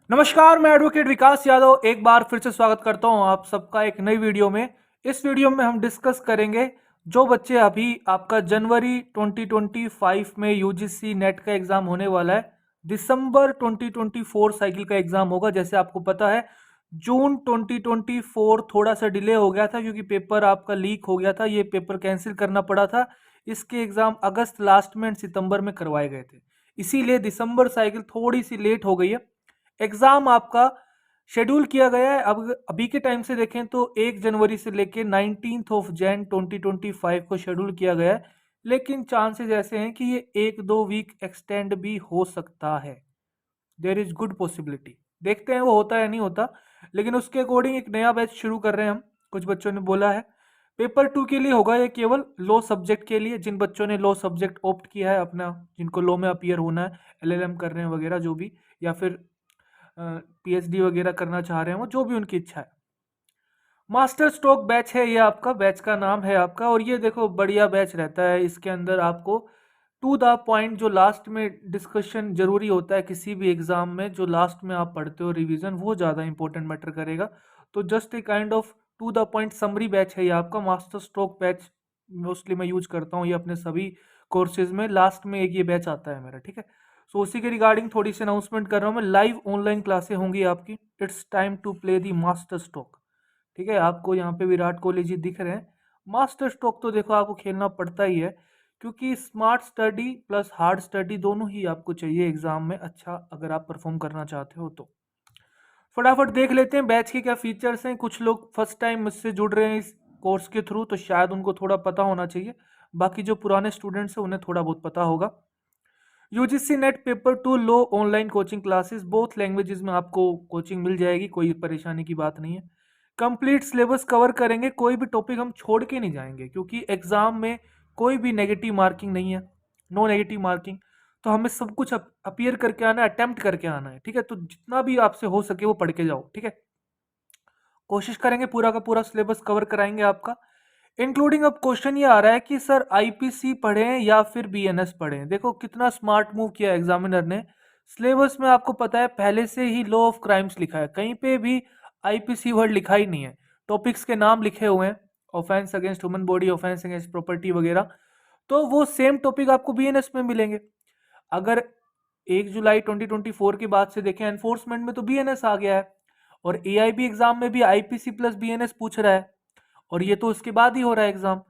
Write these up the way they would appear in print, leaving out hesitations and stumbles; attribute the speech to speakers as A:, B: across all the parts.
A: नमस्कार, मैं एडवोकेट विकास यादव एक बार फिर से स्वागत करता हूं आप सबका एक नई वीडियो में। इस वीडियो में हम डिस्कस करेंगे जो बच्चे अभी आपका जनवरी 2025 में यूजीसी नेट का एग्जाम होने वाला है, दिसंबर 2024 साइकिल का एग्जाम होगा। जैसे आपको पता है जून 2024 थोड़ा सा डिले हो गया था क्योंकि पेपर आपका लीक हो गया था, ये पेपर कैंसिल करना पड़ा था। इसके एग्जाम अगस्त लास्ट में एंड सितंबर में करवाए गए थे, इसीलिए दिसंबर साइकिल थोड़ी सी लेट हो गई है। एग्जाम आपका शेड्यूल किया गया है। अब अभी के टाइम से देखें तो 1 जनवरी से लेके 19th ऑफ जैन 2025 को शेड्यूल किया गया है, लेकिन चांसेस ऐसे हैं कि ये 1-2 वीक एक्सटेंड भी हो सकता है। देयर इज गुड पॉसिबिलिटी, देखते हैं वो होता है या नहीं होता। लेकिन उसके अकॉर्डिंग एक नया बैच शुरू कर रहे हैं हम, कुछ बच्चों ने बोला है। पेपर 2 के लिए होगा ये केवल लॉ सब्जेक्ट के लिए, जिन बच्चों ने लॉ सब्जेक्ट ऑप्ट किया है अपना, जिनको लॉ में अपीयर होना है, एलएलएम कर रहे हैं वगैरह जो भी, या फिर पीएचडी वगैरह करना चाह रहे हैं, वो जो भी उनकी इच्छा है। मास्टर स्ट्रोक बैच है ये आपका, बैच का नाम है आपका। और ये देखो बढ़िया बैच रहता है, इसके अंदर आपको टू द पॉइंट, जो लास्ट में डिस्कशन जरूरी होता है किसी भी एग्जाम में, जो लास्ट में आप पढ़ते हो रिवीजन, वो ज़्यादा इंपॉर्टेंट मैटर करेगा। तो just a kind of to the point summary batch है ये आपका। मास्टर स्ट्रोक बैच मोस्टली मैं यूज करता हूँ ये अपने सभी कोर्सेज में, लास्ट में एक ये बैच आता है मेरा, ठीक है। सो उसी के रिगार्डिंग थोड़ी सी अनाउंसमेंट कर रहा हूँ मैं। लाइव ऑनलाइन क्लासें होंगी आपकी। It's time to play the master stroke, ठीक है। आपको यहाँ पे विराट कोहली जी दिख रहे हैं। मास्टर स्ट्रोक तो देखो आपको खेलना पड़ता ही है, क्योंकि smart study plus hard study दोनों ही आपको चाहिए एग्जाम में, अच्छा अगर आप परफॉर्म करना चाहते हो तो। फटाफट देख लेते हैं बैच के क्या फीचर्स हैं। कुछ लोग फर्स्ट टाइम मुझसे जुड़ रहे हैं इस कोर्स के थ्रू, तो शायद उनको थोड़ा पता होना चाहिए। बाकी जो पुराने स्टूडेंट्स हैं उन्हें थोड़ा बहुत पता होगा। यूजीसी नेट पेपर 2 लो online coaching classes, both languages में आपको कोचिंग मिल जाएगी, कोई परेशानी की बात नहीं है। कंप्लीट सिलेबस कवर करेंगे, कोई भी टॉपिक हम छोड़ के नहीं जाएंगे, क्योंकि एग्जाम में कोई भी नेगेटिव मार्किंग नहीं है, नो नेगेटिव मार्किंग। तो हमें सब कुछ अपीयर करके आना है, अटेम्प्ट करके आना है, ठीक है। तो जितना भी आपसे हो सके वो पढ़ के जाओ, ठीक है। कोशिश करेंगे पूरा का पूरा सिलेबस कवर कराएंगे आपका, इंक्लूडिंग। अब क्वेश्चन ये आ रहा है कि सर आईपीसी पढ़ें या फिर बीएनएस पढ़ें। देखो कितना स्मार्ट मूव किया एग्जामिनर ने। सिलेबस में आपको पता है पहले से ही लॉ ऑफ क्राइम्स लिखा है, कहीं पे भी आईपीसी वर्ड लिखा ही नहीं है। टॉपिक्स के नाम लिखे हुए हैं, offence against human body, offence against property वगैरह। तो वो सेम टॉपिक आपको बीएनएस में मिलेंगे। अगर 1 जुलाई 2024 के बाद से देखें, एनफोर्समेंट में तो बीएनएस आ गया है, और एआईबी एग्जाम में भी आईपीसी प्लस बीएनएस पूछ रहा है, और ये तो उसके बाद ही हो रहा है एग्जाम।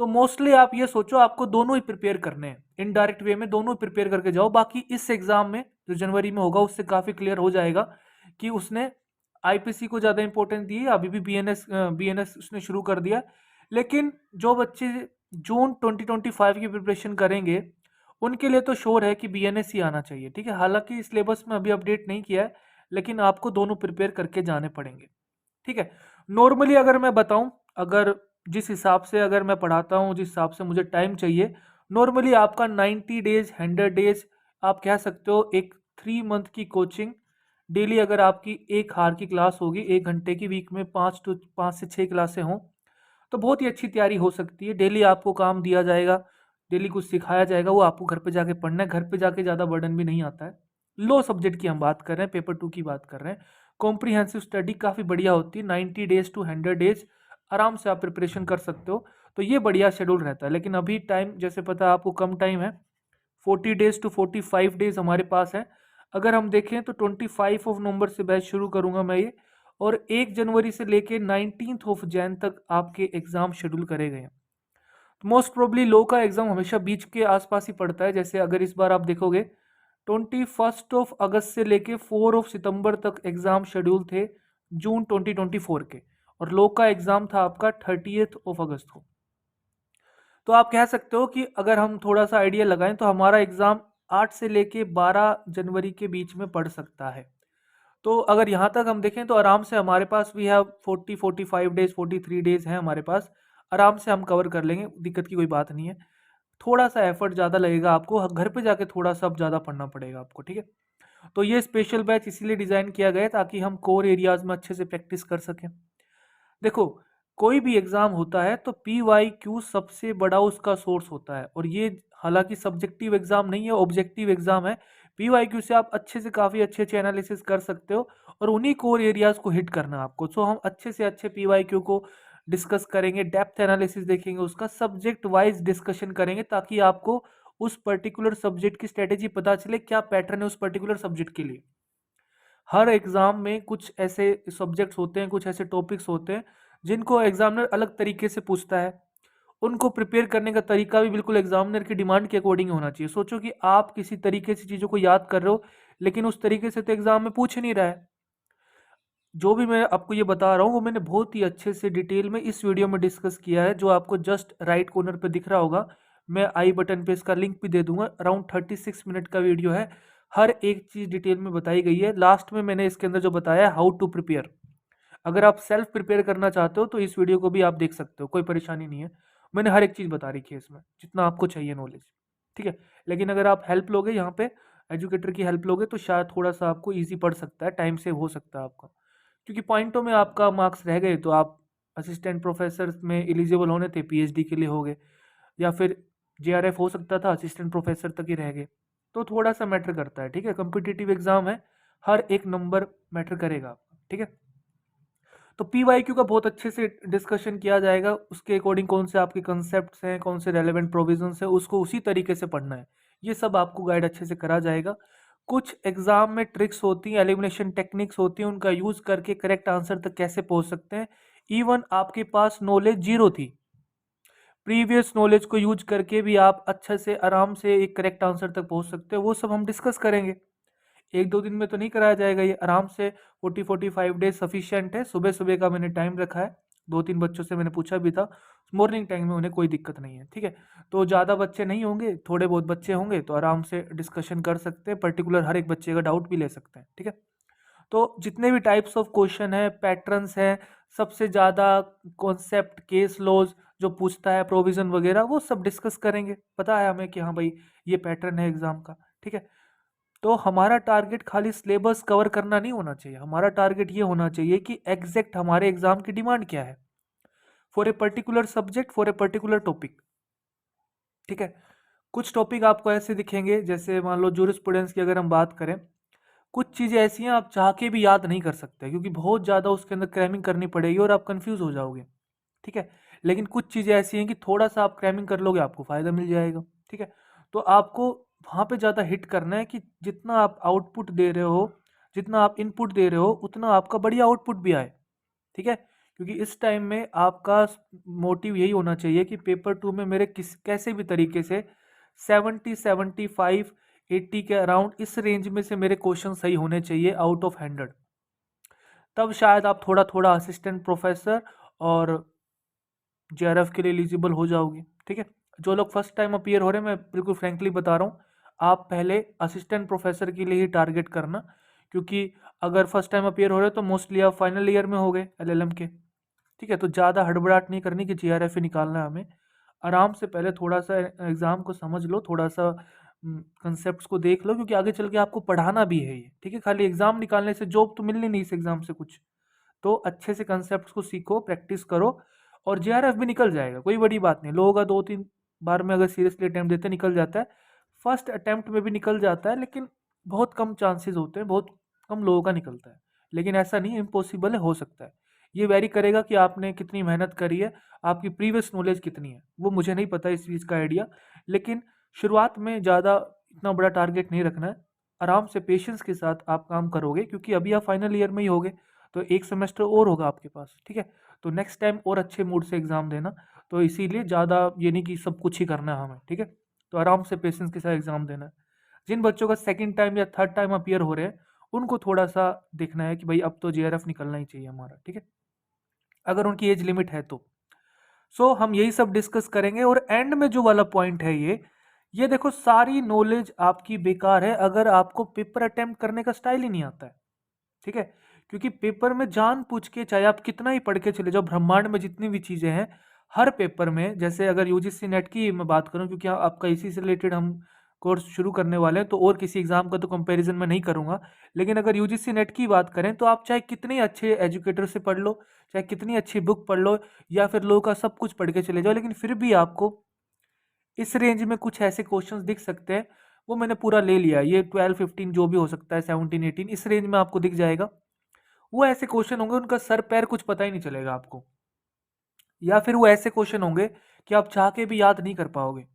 A: तो मोस्टली आप ये सोचो आपको दोनों ही प्रिपेयर करने हैं, इनडायरेक्ट वे में दोनों प्रिपेयर करके जाओ। बाकी इस एग्जाम में जो जनवरी में होगा उससे काफी क्लियर हो जाएगा कि उसने आईपीसी को ज्यादा इंपॉर्टेंस दी है, अभी भी बीएनएस उसने शुरू कर दिया। लेकिन जो बच्चे जून 2025 की प्रिपरेशन करेंगे उनके लिए तो श्योर है कि बीएनएस ही आना चाहिए, ठीक है। हालांकि सिलेबस में अभी अपडेट नहीं किया है, लेकिन आपको दोनों प्रिपेयर करके जाने पड़ेंगे, ठीक है। नॉर्मली अगर मैं बताऊं, अगर जिस हिसाब से अगर मैं पढ़ाता हूं, जिस हिसाब से मुझे टाइम चाहिए, नॉर्मली आपका 90 डेज 100 डेज आप कह सकते हो, एक 3 मंथ की कोचिंग डेली। अगर आपकी एक हार की क्लास होगी 1 घंटे की, वीक में 5 से 6 क्लासें हों, तो बहुत ही अच्छी तैयारी हो सकती है। डेली आपको काम दिया जाएगा, डेली कुछ सिखाया जाएगा, वो आपको घर पे जाके पढ़ना है। घर पे जाके ज़्यादा बर्डन भी नहीं आता है। लो सब्जेक्ट की हम बात कर रहे हैं, पेपर 2 की बात कर रहे हैं। कॉम्प्रीहेंसिव स्टडी काफ़ी बढ़िया होती है, 90 डेज टू 100 डेज आराम से आप प्रिपरेशन कर सकते हो। तो ये बढ़िया शेड्यूल रहता है। लेकिन अभी टाइम जैसे पता है आपको कम टाइम है, 40 डेज टू 45 डेज हमारे पास है। अगर हम देखें तो 25 ऑफ नवंबर से बैच शुरू करूंगा मैं ये, और 1 जनवरी से लेके 19th ऑफ जैन तक आपके एग्जाम शेड्यूल करे गए हैं। मोस्ट प्रोबली लो का एग्जाम हमेशा बीच के आसपास ही पड़ता है। जैसे अगर इस बार आप देखोगे 21 ऑफ अगस्त से लेके 4 ऑफ सितंबर तक एग्जाम शेड्यूल थे जून 2024 के, और लो का एग्जाम था आपका 30 ऑफ अगस्त को। तो आप कह सकते हो कि अगर हम थोड़ा सा आइडिया लगाएं तो हमारा एग्जाम 8 से लेके 12 जनवरी के बीच में पड़ सकता है। तो अगर यहाँ तक हम देखें तो आराम से हमारे पास भी है 40-45 डेज 43 डेज हैं हमारे पास, आराम से हम कवर कर लेंगे, दिक्कत की कोई बात नहीं है। थोड़ा सा एफर्ट ज़्यादा लगेगा आपको, घर पे जाके थोड़ा सा ज़्यादा पढ़ना पड़ेगा आपको, ठीक है। तो ये स्पेशल बैच इसीलिए डिज़ाइन किया गया है ताकि हम कोर एरियाज में अच्छे से प्रैक्टिस कर सकें। देखो कोई भी एग्जाम होता है तो पी वाई क्यू सबसे बड़ा उसका सोर्स होता है, और ये हालांकि सब्जेक्टिव एग्जाम नहीं है, ऑब्जेक्टिव एग्जाम है। पीवाईक्यू से आप अच्छे से काफ़ी अच्छे एनालिसिस कर सकते हो और उन्हीं कोर एरियाज को हिट करना है आपको। सो हम अच्छे से अच्छे पीवाईक्यू को डिस्कस करेंगे, डेप्थ एनालिसिस देखेंगे, उसका सब्जेक्ट वाइज डिस्कशन करेंगे ताकि आपको उस पर्टिकुलर सब्जेक्ट की स्ट्रेटेजी पता चले, क्या पैटर्न है उस पर्टिकुलर सब्जेक्ट के लिए। हर एग्जाम में कुछ ऐसे सब्जेक्ट्स होते हैं, कुछ ऐसे टॉपिक्स होते हैं जिनको एग्जामिनर अलग तरीके से पूछता है। उनको प्रिपेयर करने का तरीका भी बिल्कुल एग्जामिनर की डिमांड के अकॉर्डिंग होना चाहिए। सोचो कि आप किसी तरीके से चीज़ों को याद कर रहे हो, लेकिन उस तरीके से तो एग्जाम में पूछ नहीं रहा है। जो भी मैं आपको ये बता रहा हूँ वो मैंने बहुत ही अच्छे से डिटेल में इस वीडियो में डिस्कस किया है, जो आपको जस्ट राइट कॉर्नर पे दिख रहा होगा। मैं आई बटन पे इसका लिंक भी दे दूंगा। अराउंड 36 मिनट का वीडियो है, हर एक चीज़ डिटेल में बताई गई है। लास्ट में मैंने इसके अंदर जो बताया है हाउ टू प्रिपेयर, अगर आप सेल्फ प्रिपेयर करना चाहते हो तो इस वीडियो को भी आप देख सकते हो, कोई परेशानी नहीं है। मैंने हर एक चीज़ बता रखी है इसमें, जितना आपको चाहिए नॉलेज, ठीक है। लेकिन अगर आप हेल्प लोगे यहाँ पे, एजुकेटर की हेल्प लोगे, तो शायद थोड़ा सा आपको ईजी पड़ सकता है, टाइम सेव हो सकता है आपका। क्योंकि पॉइंटों में आपका मार्क्स रह गए तो आप असिस्टेंट प्रोफेसर में एलिजिबल होने थे, पीएचडी के लिए हो गए, या फिर जेआरएफ हो सकता था, असिस्टेंट प्रोफेसर तक ही रह गए। तो थोड़ा सा मैटर करता है, ठीक है। कॉम्पिटिटिव एग्जाम है, हर एक नंबर मैटर करेगा, ठीक है। तो पीवाईक्यू का बहुत अच्छे से डिस्कशन किया जाएगा, उसके अकॉर्डिंग कौन से आपके कंसेप्ट्स हैं, कौन से रेलेवेंट प्रोविजंस हैं, उसको उसी तरीके से पढ़ना है। ये सब आपको गाइड अच्छे से करा जाएगा। कुछ एग्जाम में ट्रिक्स होती हैं, एलिमिनेशन टेक्निक्स होती हैं, उनका यूज करके करेक्ट आंसर तक कैसे पहुंच सकते हैं। इवन आपके पास नॉलेज जीरो थी, प्रीवियस नॉलेज को यूज करके भी आप अच्छे से आराम से एक करेक्ट आंसर तक पहुंच सकते हो। वो सब हम डिस्कस करेंगे। एक दो दिन में तो नहीं कराया जाएगा ये, आराम से 40-45 डेज सफिशिएंट है। सुबह सुबह का मैंने टाइम रखा है, 2-3 बच्चों से मैंने पूछा भी था, मॉर्निंग टाइम में उन्हें कोई दिक्कत नहीं है, ठीक है। तो ज़्यादा बच्चे नहीं होंगे, थोड़े बहुत बच्चे होंगे तो आराम से डिस्कशन कर सकते हैं, पर्टिकुलर हर एक बच्चे का डाउट भी ले सकते हैं, ठीक है। तो जितने भी टाइप्स ऑफ क्वेश्चन है, पैटर्न्स हैं, सबसे ज़्यादा कॉन्सेप्ट, केस लॉज जो पूछता है, प्रोविजन वगैरह, वो सब डिस्कस करेंगे। पता है हमें कि हाँ भाई ये पैटर्न है एग्जाम का, ठीक है। तो हमारा टारगेट खाली सिलेबस कवर करना नहीं होना चाहिए, हमारा टारगेट ये होना चाहिए कि एग्जैक्ट हमारे एग्जाम की डिमांड क्या है for a particular subject, for a particular topic, ठीक है। कुछ टॉपिक आपको ऐसे दिखेंगे, जैसे मान लो जूरिस्प्रूडेंस की अगर हम बात करें, कुछ चीज़ें ऐसी हैं आप चाह के भी याद नहीं कर सकते, क्योंकि बहुत ज़्यादा उसके अंदर क्रैमिंग करनी पड़ेगी और आप कंफ्यूज हो जाओगे, ठीक है। लेकिन कुछ चीज़ें ऐसी हैं कि थोड़ा सा आप क्रैमिंग कर लोगे, आपको फ़ायदा मिल जाएगा, ठीक है। तो आपको वहाँ पे ज़्यादा हिट करना है कि जितना आप आउटपुट दे रहे हो, जितना आप इनपुट दे रहे हो, उतना आपका बढ़िया आउटपुट भी आए, ठीक है। क्योंकि इस टाइम में आपका मोटिव यही होना चाहिए कि पेपर 2 में मेरे कैसे भी तरीके से 70-75-80 के अराउंड, इस रेंज में से मेरे क्वेश्चन सही होने चाहिए आउट ऑफ 100। तब शायद आप थोड़ा थोड़ा असिस्टेंट प्रोफेसर और जेआरएफ के लिए एलिजिबल हो जाओगे, ठीक है। जो लोग फर्स्ट टाइम अपीयर हो रहे हैं, मैं बिल्कुल फ्रेंकली बता रहा हूँ, आप पहले असिस्टेंट प्रोफेसर के लिए ही टारगेट करना। क्योंकि अगर फर्स्ट टाइम अपीयर हो रहे हो तो मोस्टली आप फाइनल ईयर में हो गए एलएलएम के, ठीक है। तो ज़्यादा हड़बड़ाहट नहीं करनी कि जीआरएफ ही निकालना है हमें। आराम से पहले थोड़ा सा एग्ज़ाम को समझ लो, थोड़ा सा कंसेप्ट को देख लो, क्योंकि आगे चल के आपको पढ़ाना भी है ये, ठीक है। खाली एग्ज़ाम निकालने से जॉब तो मिलनी नहीं इस एग्ज़ाम से कुछ। तो अच्छे से कंसेप्ट को सीखो, प्रैक्टिस करो, और जेआरएफ भी निकल जाएगा, कोई बड़ी बात नहीं। लोग 2-3 बार में अगर सीरियसली अटैम्प्ट देते निकल जाता है, फर्स्ट अटैम्प्ट में भी निकल जाता है, लेकिन बहुत कम चांसेस होते हैं, बहुत कम लोगों का निकलता है। लेकिन ऐसा नहीं इम्पॉसिबल है, हो सकता है। ये वेरी करेगा कि आपने कितनी मेहनत करी है, आपकी प्रीवियस नॉलेज कितनी है, वो मुझे नहीं पता इस चीज़ का आइडिया। लेकिन शुरुआत में ज़्यादा इतना बड़ा टारगेट नहीं रखना है, आराम से पेशेंस के साथ आप काम करोगे, क्योंकि अभी आप फाइनल ईयर में ही होगे, तो एक सेमेस्टर और होगा आपके पास, ठीक है। तो नेक्स्ट टाइम और अच्छे मूड से एग्ज़ाम देना। तो इसीलिए ज़्यादा ये नहीं कि सब कुछ ही करना है हमें, ठीक है। तो आराम से पेशेंस के साथ एग्ज़ाम देना है। जिन बच्चों का सेकंड टाइम या थर्ड टाइम अपीयर हो रहे हैं, उनको थोड़ा सा देखना है कि भाई अब तो जेआरएफ निकलना ही चाहिए हमारा, ठीक है, अगर उनकी एज लिमिट है तो। सो हम यही सब डिस्कस करेंगे। और एंड में जो वाला पॉइंट है, ये देखो, सारी नॉलेज आपकी बेकार है अगर आपको पेपर अटेम्प्ट करने का स्टाइल ही नहीं आता है, ठीक है। क्योंकि पेपर में जान पूछ के, चाहे आप कितना ही पढ़ के चले जाओ, ब्रह्मांड में जितनी भी चीज़ें हैं, हर पेपर में, जैसे अगर यूजीसी नेट की मैं बात करूं, क्योंकि आपका इसी से रिलेटेड हम कोर्स शुरू करने वाले हैं, तो और किसी एग्जाम का तो कंपैरिजन मैं नहीं करूंगा। लेकिन अगर यूजीसी नेट की बात करें, तो आप चाहे कितने अच्छे एजुकेटर से पढ़ लो, चाहे कितनी अच्छी बुक पढ़ लो, या फिर लोगों का सब कुछ पढ़ के चले जाओ, लेकिन फिर भी आपको इस रेंज में कुछ ऐसे क्वेश्चंस दिख सकते हैं वो मैंने पूरा ले लिया। ये 12-15 जो भी हो सकता है, 17-18 इस रेंज में आपको दिख जाएगा। वो ऐसे क्वेश्चन होंगे उनका सर पैर कुछ पता ही नहीं चलेगा आपको, या फिर वो ऐसे क्वेश्चन होंगे कि आप चाह के भी याद नहीं कर पाओगे।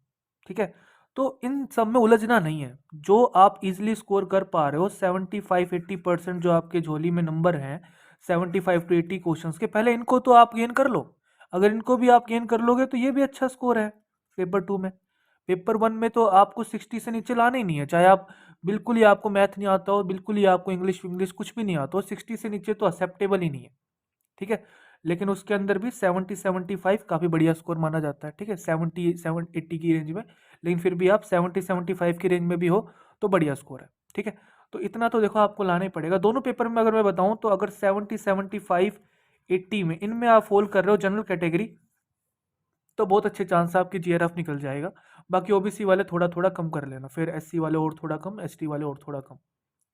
A: ठीक है, तो इन सब में उलझना नहीं है। जो आप इजीली स्कोर कर पा रहे हो 75-80% जो आपके झोली में नंबर हैं, 75 to 80 क्वेश्चंस के, पहले इनको तो आप गेन कर लो। अगर इनको भी आप गेन कर लोगे तो ये भी अच्छा स्कोर है पेपर 2 में। पेपर 1 में तो आपको 60 से नीचे लाना ही नहीं है, चाहे आप बिल्कुल ही आपको मैथ नहीं आता हो, बिल्कुल ही आपको इंग्लिश इंग्लिश कुछ भी नहीं आता हो, 60 से नीचे तो एक्सेप्टेबल ही नहीं है। ठीक है, लेकिन उसके अंदर भी 70-75 काफ़ी बढ़िया स्कोर माना जाता है। ठीक है, 70-80 की रेंज में, लेकिन फिर भी आप 70-75 की रेंज में भी हो तो बढ़िया स्कोर है। ठीक है, तो इतना तो देखो आपको लाना ही पड़ेगा दोनों पेपर में। अगर मैं बताऊं तो अगर 70-75-80 में इनमें आप फॉल कर रहे हो जनरल कैटेगरी, तो बहुत अच्छे चांस है आपकी जीआरएफ निकल जाएगा। बाकी ओबीसी वाले थोड़ा थोड़ा कम कर लेना, फिर एससी वाले और थोड़ा कम, एसटी वाले और थोड़ा कम।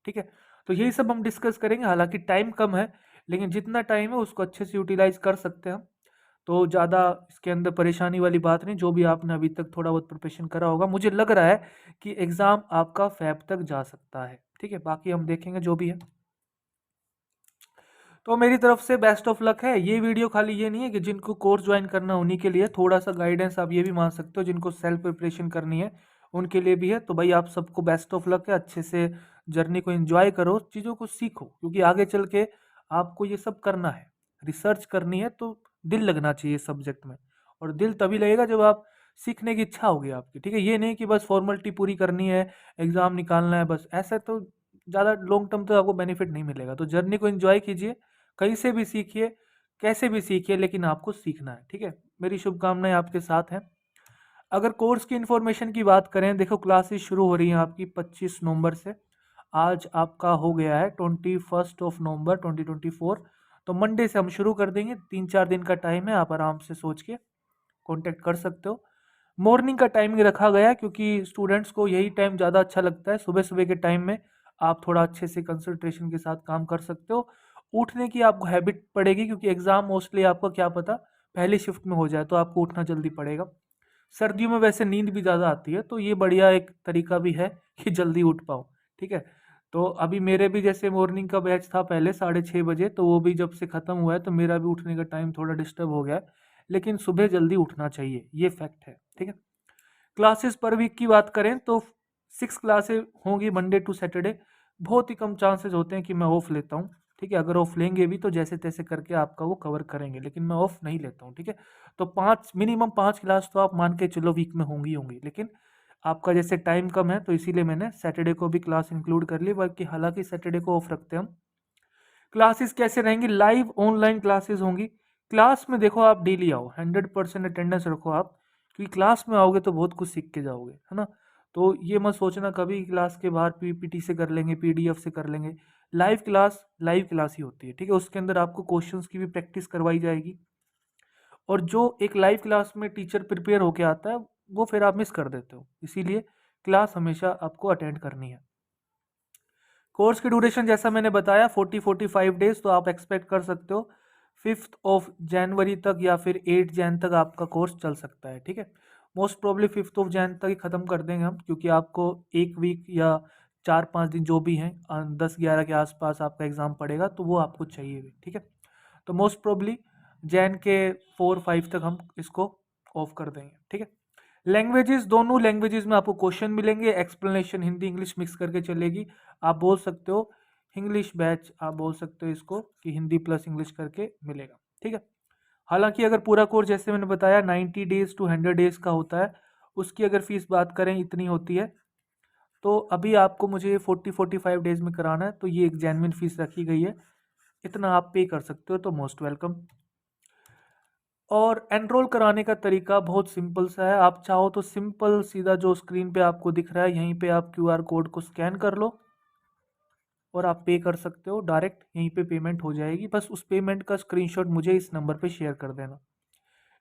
A: ठीक है, तो यही सब हम डिस्कस करेंगे। हालांकि टाइम कम है, लेकिन जितना टाइम है उसको अच्छे से यूटिलाइज कर सकते हैं हम। तो ज़्यादा इसके अंदर परेशानी वाली बात नहीं। जो भी आपने अभी तक थोड़ा बहुत प्रिपरेशन करा होगा, मुझे लग रहा है कि एग्ज़ाम आपका फैब तक जा सकता है। ठीक है, बाकी हम देखेंगे जो भी है। तो मेरी तरफ से बेस्ट ऑफ लक है। ये वीडियो खाली ये नहीं है कि जिनको कोर्स ज्वाइन करना उन्हीं के लिए, थोड़ा सा गाइडेंस आप ये भी मान सकते हो, जिनको सेल्फ प्रिपरेशन करनी है उनके लिए भी है। तो भाई आप सबको बेस्ट ऑफ लक है, अच्छे से जर्नी को एंजॉय करो, चीज़ों को सीखो, क्योंकि आगे चल के आपको ये सब करना है, रिसर्च करनी है, तो दिल लगना चाहिए सब्जेक्ट में। और दिल तभी लगेगा जब आप सीखने की इच्छा होगी आपकी। ठीक है, ये नहीं कि बस फॉर्मेलिटी पूरी करनी है, एग्ज़ाम निकालना है बस, ऐसा तो ज़्यादा लॉन्ग टर्म तो आपको बेनिफिट नहीं मिलेगा। तो जर्नी को एंजॉय कीजिए, कहीं से भी सीखिए, कैसे भी सीखिए, लेकिन आपको सीखना है। ठीक है, मेरी शुभकामनाएं आपके साथ हैं। अगर कोर्स की इन्फॉर्मेशन की बात करें, देखो क्लासेस शुरू हो रही हैं आपकी 25 नवंबर से। आज आपका हो गया है 21 नवंबर 2024। तो मंडे से हम शुरू कर देंगे, 3-4 दिन का टाइम है, आप आराम से सोच के कांटेक्ट कर सकते हो। मॉर्निंग का टाइमिंग रखा गया है क्योंकि स्टूडेंट्स को यही टाइम ज़्यादा अच्छा लगता है। सुबह सुबह के टाइम में आप थोड़ा अच्छे से कंसंट्रेशन के साथ काम कर सकते हो। उठने की आपको हैबिट पड़ेगी, क्योंकि एग्ज़ाम मोस्टली आपको क्या पता पहली शिफ्ट में हो जाए, तो आपको उठना जल्दी पड़ेगा। सर्दियों में वैसे नींद भी ज़्यादा आती है, तो ये बढ़िया एक तरीका भी है कि जल्दी उठ पाओ। ठीक है, तो अभी मेरे भी जैसे मॉर्निंग का बैच था पहले 6:30 बजे, तो वो भी जब से ख़त्म हुआ है तो मेरा भी उठने का टाइम थोड़ा डिस्टर्ब हो गया है। लेकिन सुबह जल्दी उठना चाहिए, ये फैक्ट है। ठीक है, क्लासेस पर वीक की बात करें तो 6 क्लासेस होंगी मंडे टू सैटरडे। बहुत ही कम चांसेस होते हैं कि मैं ऑफ लेता हूँ। ठीक है, अगर ऑफ लेंगे भी तो जैसे तैसे करके आपका वो कवर करेंगे, लेकिन मैं ऑफ नहीं लेता हूँ। ठीक है, तो मिनिमम 5 क्लास तो आप मान के चलो वीक में होंगी होंगी, लेकिन आपका जैसे टाइम कम है तो इसीलिए मैंने सैटरडे को भी क्लास इंक्लूड कर ली, बाकी हालांकि सैटरडे को ऑफ रखते हैं हम। क्लासेस कैसे रहेंगी? लाइव ऑनलाइन क्लासेस होंगी। क्लास में देखो आप डेली आओ, 100% अटेंडेंस रखो आप, क्योंकि क्लास में आओगे तो बहुत कुछ सीख के जाओगे, है ना। तो ये मत सोचना कभी क्लास के बाहर पीपीटी से कर लेंगे, पीडीएफ से कर लेंगे। लाइव क्लास ही होती है। ठीक है, उसके अंदर आपको क्वेश्चंस की भी प्रैक्टिस करवाई जाएगी, और जो एक लाइव क्लास में टीचर प्रिपेयर होके आता है वो फिर आप मिस कर देते हो, इसीलिए क्लास हमेशा आपको अटेंड करनी है। कोर्स की ड्यूरेशन जैसा मैंने बताया 40-45 डेज, तो आप एक्सपेक्ट कर सकते हो 5 जनवरी तक या फिर 8 जन तक आपका कोर्स चल सकता है। ठीक है, मोस्ट प्रोबली 5 जन तक ही ख़त्म कर देंगे हम, क्योंकि आपको एक वीक या 4-5 दिन जो भी हैं 10-11 के आसपास आपका एग्ज़ाम पड़ेगा, तो वो आपको चाहिए भी। ठीक है, तो मोस्ट प्रोबली जैन के 4-5 तक हम इसको ऑफ कर देंगे। ठीक है, लैंग्वेजेस, दोनों लैंग्वेजेस में आपको क्वेश्चन मिलेंगे, एक्सप्लेनेशन हिंदी इंग्लिश मिक्स करके चलेगी। आप बोल सकते हो इंग्लिश बैच, आप बोल सकते हो इसको कि हिंदी प्लस इंग्लिश करके मिलेगा। ठीक है, हालांकि अगर पूरा कोर्स जैसे मैंने बताया 90 डेज टू 100 डेज का होता है, उसकी अगर फीस बात करें इतनी होती है। तो अभी आपको मुझे 40-45 डेज में कराना है, तो ये एक जेन्युइन फीस रखी गई है, इतना आप पे कर सकते हो, तो मोस्ट वेलकम। और एनरोल कराने का तरीका बहुत सिंपल सा है। आप चाहो तो सिंपल सीधा जो स्क्रीन पे आपको दिख रहा है यहीं पे आप क्यूआर कोड को स्कैन कर लो और आप पे कर सकते हो, डायरेक्ट यहीं पे पेमेंट हो जाएगी। बस उस पेमेंट का स्क्रीनशॉट मुझे इस नंबर पे शेयर कर देना,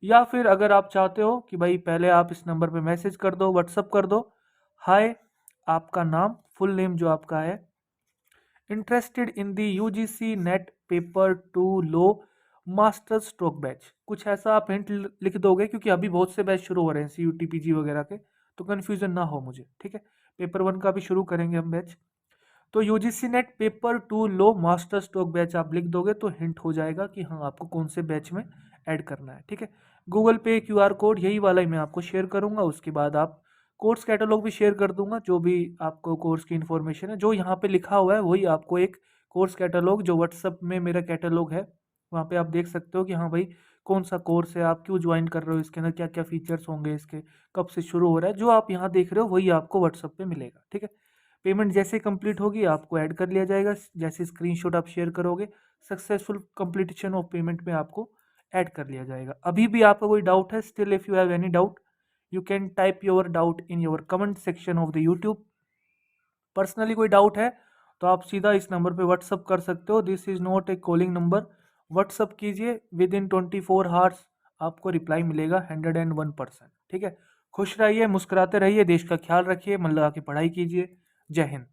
A: या फिर अगर आप चाहते हो कि भाई पहले आप इस नंबर पे मैसेज कर दो, व्हाट्सअप कर दो, हाय आपका नाम, फुल नेम जो आपका है, interested in the UGC NET paper 2 low master stroke batch, कुछ ऐसा आप हिंट लिख दोगे, क्योंकि अभी बहुत से बैच शुरू हो रहे हैं सीयूटी पीजी वगैरह के, तो कन्फ्यूजन ना हो मुझे। ठीक है, पेपर 1 का भी शुरू करेंगे हम बैच। तो यूजीसी नेट पेपर 2 लो मास्टर स्ट्रोक बैच आप लिख दोगे तो हिंट हो जाएगा कि हाँ आपको कौन से बैच में ऐड करना है, ठीक है। गूगल पे क्यूआर कोड यही वाला ही मैं आपको शेयर करूंगा, उसके बाद आप कोर्स कैटलॉग भी शेयर कर दूंगा, जो भी आपको कोर्स की इन्फॉर्मेशन है जो यहाँ पे लिखा हुआ है वही आपको एक कोर्स कैटलॉग जो व्हाट्सअप में मेरा कैटलॉग है वहाँ पे आप देख सकते हो कि हाँ भाई कौन सा कोर्स है, आप क्यों ज्वाइन कर रहे हो, इसके अंदर क्या क्या फीचर्स होंगे, इसके कब से शुरू हो रहा है, जो आप यहाँ देख रहे हो वही आपको व्हाट्सअप पे मिलेगा, ठीक है। पेमेंट जैसे कंप्लीट होगी आपको ऐड कर लिया जाएगा, जैसे स्क्रीनशॉट आप शेयर करोगे सक्सेसफुल कंप्लीशन ऑफ पेमेंट में आपको ऐड कर लिया जाएगा। अभी भी आपका कोई डाउट है, still if you have any doubt you can type your doubt in your comment section of the YouTube. Personally कोई डाउट है तो आप सीधा इस नंबर पे व्हाट्सअप कर सकते हो, this is not a calling number. WhatsApp कीजिए, विद इन 24 आवर्स आपको रिप्लाई मिलेगा 101%, ठीक है। खुश रहिए, मुस्कुराते रहिए, देश का ख्याल रखिए, मन लगा के पढ़ाई कीजिए। जय हिंद।